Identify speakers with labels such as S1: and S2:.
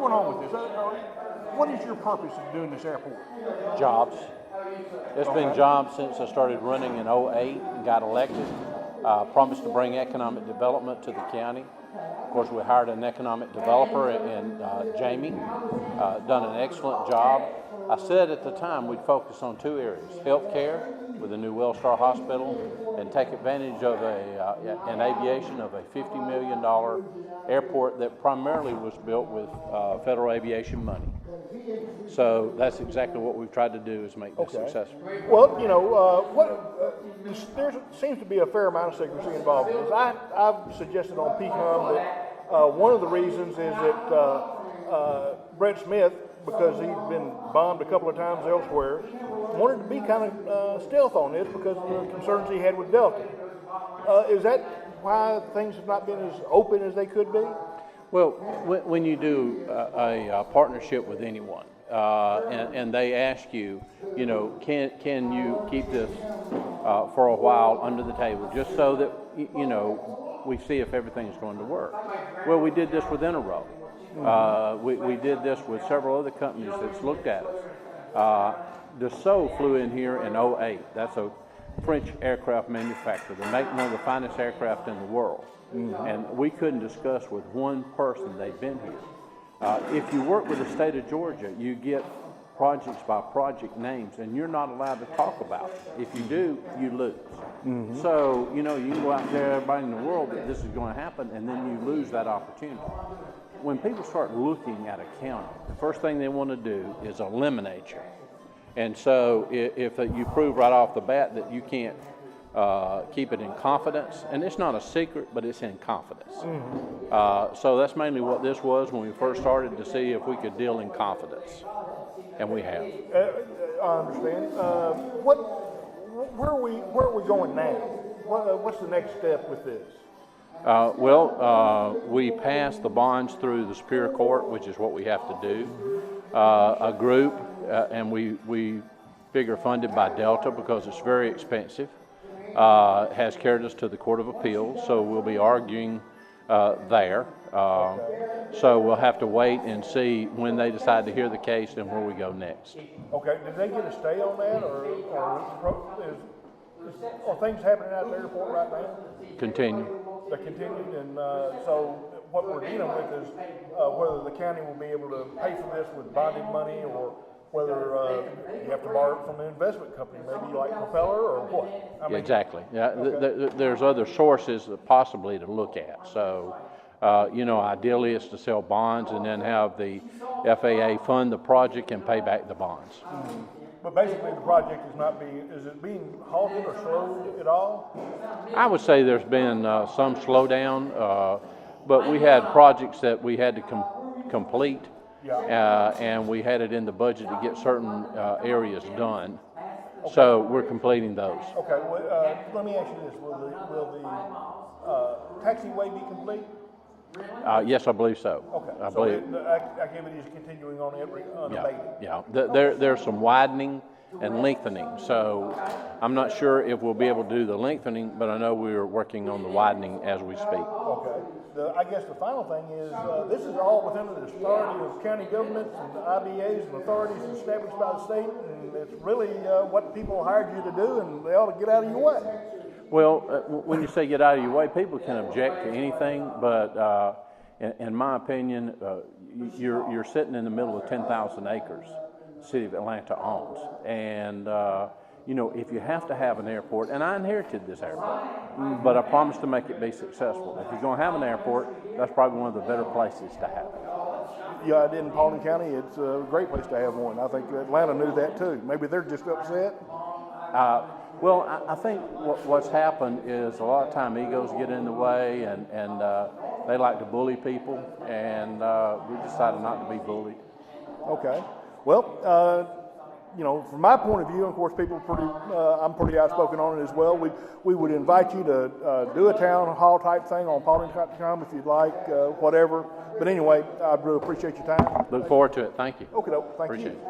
S1: going on with this? What is your purpose in doing this airport?
S2: Jobs. It's been jobs since I started running in '08 and got elected. Promised to bring economic development to the county. Of course, we hired an economic developer in Jamie, done an excellent job. I said at the time we'd focus on two areas: healthcare with a new Wellstar Hospital, and take advantage of an aviation of a $50 million airport that primarily was built with federal aviation money. So that's exactly what we've tried to do, is make this successful.
S1: Well, you know, there seems to be a fair amount of secrecy involved in this. I've suggested on PCOM that one of the reasons is that Brett Smith, because he'd been bombed a couple of times elsewhere, wanted to be kind of stealth on this because of the concerns he had with Delta. Is that why things have not been as open as they could be?
S2: Well, when you do a partnership with anyone, and they ask you, you know, can you keep this for a while under the table, just so that, you know, we see if everything is going to work. Well, we did this with Interroll. We did this with several other companies that's looked at us. Dassault flew in here in '08. That's a French aircraft manufacturer. They make one of the finest aircraft in the world. And we couldn't discuss with one person they've been here. If you work with the state of Georgia, you get projects by project names, and you're not allowed to talk about it. If you do, you lose. So, you know, you can go out there, everybody in the world, that this is going to happen, and then you lose that opportunity. When people start looking at a county, the first thing they want to do is eliminate you. And so if you prove right off the bat that you can't keep it in confidence, and it's not a secret, but it's in confidence. So that's mainly what this was when we first started, to see if we could deal in confidence, and we have.
S1: I understand. Where are we going now? What's the next step with this?
S2: We passed the bonds through the Superior Court, which is what we have to do. A group, and we figure funded by Delta because it's very expensive, has carried us to the Court of Appeals, so we'll be arguing there. So we'll have to wait and see when they decide to hear the case and where we go next.
S1: Okay, did they get a stay on that, or are things happening out at the airport right now?
S2: Continue.
S1: They continued, and so what we're dealing with is whether the county will be able to pay for this with bonded money, or whether you have to borrow it from an investment company, maybe like Propeller, or what? I mean,
S2: exactly. Yeah, there's other sources possibly to look at. So, you know, ideally it's to sell bonds and then have the FAA fund the project and pay back the bonds.
S1: But basically the project is it being halted or slowed at all?
S2: I would say there's been some slowdown, but we had projects that we had to complete. And we had it in the budget to get certain areas done. Okay. So we're completing those.
S1: Okay, well, let me ask you this. Will the taxiway be complete?
S2: Yes, I believe so.
S1: Okay,
S2: I believe.
S1: The activity is continuing on unabated.
S2: Yeah. There's some widening and lengthening. So I'm not sure if we'll be able to do the lengthening, but I know we're working on the widening as we speak.
S1: Okay. I guess the final thing is this is all within the authority of county governments and IBAs and authorities established by the state, and it's really what people hired you to do, and they ought to get out of your way.
S2: Well, when you say get out of your way, people can object to anything, but in my opinion, you're sitting in the middle of 10,000 acres the city of Atlanta owns, and you know, if you have to have an airport, and I inherited this airport, but I promised to make it be successful. If you're going to have an airport, that's probably one of the better places to have it.
S1: Yeah, I did in Paulding County. It's a great place to have one. I think Atlanta knew that too. Maybe they're just upset.
S2: Well, I think what's happened is a lot of time egos get in the way, and they like to bully people, and we decided not to be bullied.
S1: Okay. Well, you know, from my point of view, of course, people I'm pretty outspoken on it as well. We would invite you to do a town hall type thing on Paulding.com if you'd like, whatever. But anyway, I really appreciate your time.
S2: Look forward to it. Thank you.
S1: Okay, thank you.
S2: Appreciate it.